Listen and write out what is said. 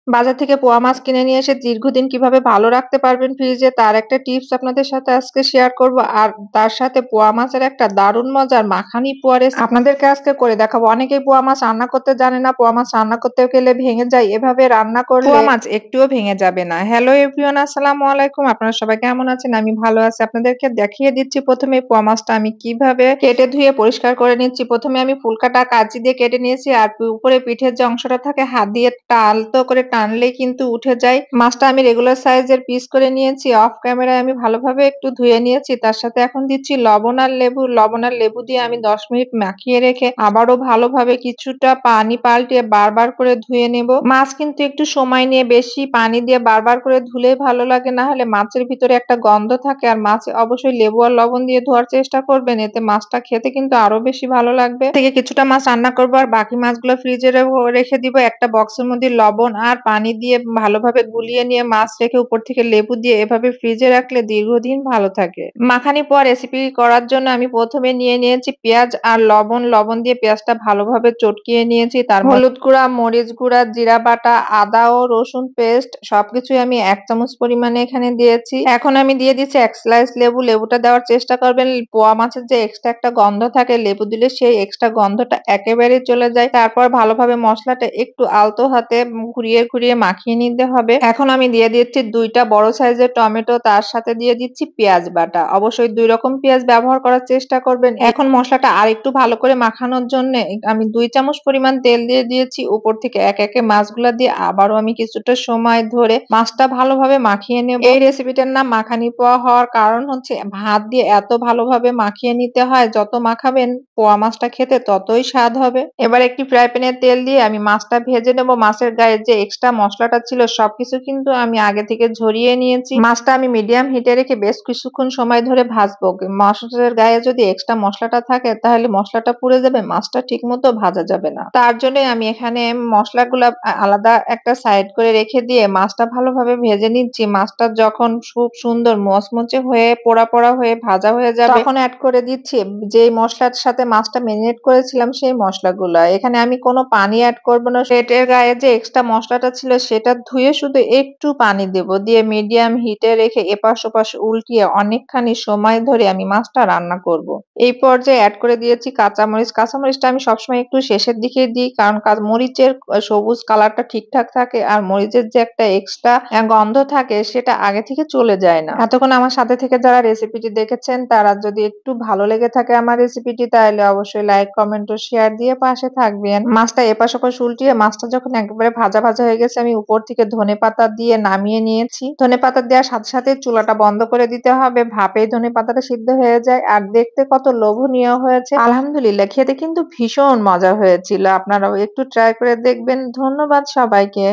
বাজার থেকে পোয়া মাছ কিনে নিয়ে এসে দীর্ঘদিন কিভাবে ভালো রাখতে পারবেন ফ্রিজে তার একটা টিপস আপনাদের সাথে আজকে শেয়ার করব। আর তার সাথে পোয়া মাছের একটা দারুণ মজার মাখানি পোয়া রেসিপি আপনাদেরকে আজকে করে দেখাবো। অনেকেই পোয়া মাছ রান্না করতে জানে না, পোয়া মাছ রান্না করতে গেলে ভেঙে যায়। এভাবে রান্না করলে পোয়া মাছ একটুও ভেঙে যাবে না। হ্যালো এভরিওয়ান, আসসালামু আলাইকুম। আপনারা সবাই কেমন আছেন? আমি ভালো আছি। আপনাদেরকে দেখিয়ে দিচ্ছি প্রথমে পোয়া মাছটা আমি কিভাবে কেটে ধুয়ে পরিষ্কার করে নিচ্ছি। প্রথমে আমি ফুলকাটা কাঁচি দিয়ে কেটে নিয়েছি, আর উপরে পিঠের যে অংশটা থাকে হাত দিয়ে আলতো করে টানলেই কিন্তু উঠে যায়। মাছটা আমি রেগুলার সাইজের পিস করে নিয়েছি। অফ ক্যামেরায় আমি ভালোভাবে একটু ধুয়ে নিয়েছি। তার সাথে এখন দিচ্ছি লবণ আর লেবু। লবণ আর লেবু দিয়ে আমি 10 মিনিট মাখিয়ে রেখে আবারও ভালোভাবে কিছুটা পানি পাল্টে বারবার করে ধুয়ে নেব। মাছ কিন্তু একটু সময় নিয়ে বেশি পানি দিয়ে বারবার করে ধুলেই ভালো লাগে, না হলে মাছের ভিতরে একটা গন্ধ থাকে। আর মাছে অবশ্যই লেবু আর লবণ দিয়ে ধোয়ার চেষ্টা করবেন, এতে মাছটা খেতে কিন্তু আরো বেশি ভালো লাগবে। থেকে কিছুটা মাছ রান্না করবো আর বাকি মাছগুলো ফ্রিজে রেখে দিব। একটা বক্সের মধ্যে লবণ আর পানি দিয়ে ভালোভাবে গুলিয়ে নিয়ে মাছ রেখে উপর থেকে লেবু দিয়ে এভাবে ফ্রিজে রাখলে দীর্ঘদিন ভালো থাকে। মাখানি পোয়া রেসিপি করার জন্য আমি প্রথমে নিয়ে নিয়েছি পেঁয়াজ আর লবণ। লবণ দিয়ে পেঁয়াজটা ভালোভাবে চটকিয়ে নিয়েছি। তার হলুদ গুঁড়া, মরিচ গুঁড়া, জিরা বাটা, আদা ও রসুন পেস্ট সবকিছুই আমি 1 চামচ পরিমাণে এখানে দিয়েছি। এখন আমি দিয়ে দিচ্ছি 1 স্লাইস লেবু। লেবুটা দেওয়ার চেষ্টা করবেন, পোয়া মাছের যে এক্সট্রা একটা গন্ধ থাকে লেবু দিলে সেই এক্সট্রা গন্ধটা একেবারেই চলে যায়। তারপর ভালোভাবে মশলাটা একটু আলতো হাতে ঘুরিয়ে ঘুরিয়ে মাখিয়ে নিতে হবে। এখন আমি দিয়ে দিচ্ছি 2টা বড় সাইজের টমেটো, তার সাথে দিয়ে দিচ্ছি পেঁয়াজ বাটা। অবশ্যই 2 রকম পেঁয়াজ ব্যবহার করার চেষ্টা করবেন। এখন মশলাটা আরেকটু ভালো করে মাখানোর জন্য আমি 2 চামচ পরিমাণ তেল দিয়ে দিয়েছি। উপর থেকে একে একে মাছগুলা দিয়ে আবারও আমি কিছুটা সময় ধরে মাছটা ভালোভাবে মাখিয়ে নেব। এই রেসিপিটার নাম মাখানি পোয়া হওয়ার কারণ হচ্ছে ভাত দিয়ে এত ভালোভাবে মাখিয়ে নিতে হয়, যত মাখাবেন পোয়া মাছটা খেতে ততই স্বাদ হবে। এবার একটি ফ্রাই প্যানে তেল দিয়ে আমি মাছটা ভেজে নেব। মাছের গায়ে যে এক্সট্রা মশলাটা ছিল সবকিছু কিন্তু আমি আগে থেকে ঝরিয়ে নিয়েছি। মাছটা আমি মিডিয়াম হিটে রেখে বেশ কিছুক্ষণ সময় ধরে ভাজবো। মাছের গায়ে যদি এক্সট্রা মশলাটা থাকে তাহলে মশলাটা পুড়ে যাবে, মাছটা ঠিক মতো ভাজা যাবে না। তার জন্য আমি এখানে মশলাগুলা আলাদা একটা সাইড করে রেখে দিয়ে মাছটা ভালোভাবে ভেজে নিচ্ছি। মাছটা যখন খুব সুন্দর মচমচে হয়ে পোড়া পোড়া হয়ে ভাজা হয়ে যাবে তখন অ্যাড করে দিচ্ছি যেই মশলার সাথে মাছটা ম্যারিনেট করেছিলাম সেই মশলাগুলা। এখানে আমি কোনো পানি অ্যাড করবো না। পেটের গায়ে যে এক্সট্রা মশলাটা ছিল সেটা ধুয়ে শুধু একটু পানি দেব, দিয়ে মিডিয়াম হিটে রেখে এপাশ ওপাশ উল্টিয়ে অনেকখানি সময় ধরে আমি মাছটা রান্না করব। এই পর্যায়ে অ্যাড করে দিয়েছি কাঁচামরিচ। কাঁচামরিচটা আমি সবসময় একটু শেষের দিকে দিই, কারণ মরিচের সবুজ কালারটা ঠিকঠাক থাকে আর মরিচের যে একটা এক্সট্রা গন্ধ থাকে সেটা আগে থেকে চলে যায় না। এতক্ষণ আমার সাথে থেকে যারা রেসিপিটি দেখেছেন তারা যদি একটু ভালো লেগে থাকে আমার রেসিপিটি তাহলে অবশ্যই লাইক, কমেন্ট ও শেয়ার দিয়ে পাশে থাকবেন। মাছটা এপাশ ওপাশ উল্টিয়ে মাছটা যখন একেবারে ভাজা ভাজা হয়ে গেছে আমি উপর থেকে ধনেপাতা দিয়ে নামিয়ে নিয়েছি। ধনেপাতা দেওয়ার সাথে সাথে চুলাটা বন্ধ করে দিতে হবে, ভাপেই ধনেপাতাটা সিদ্ধ হয়ে যায়। আর দেখতে কত লোভনীয় হয়েছে, আলহামদুলিল্লাহ খেতে কিন্তু ভীষণ মজা হয়েছিল। আপনারাও একটু ট্রাই করে দেখবেন। ধন্যবাদ সবাইকে।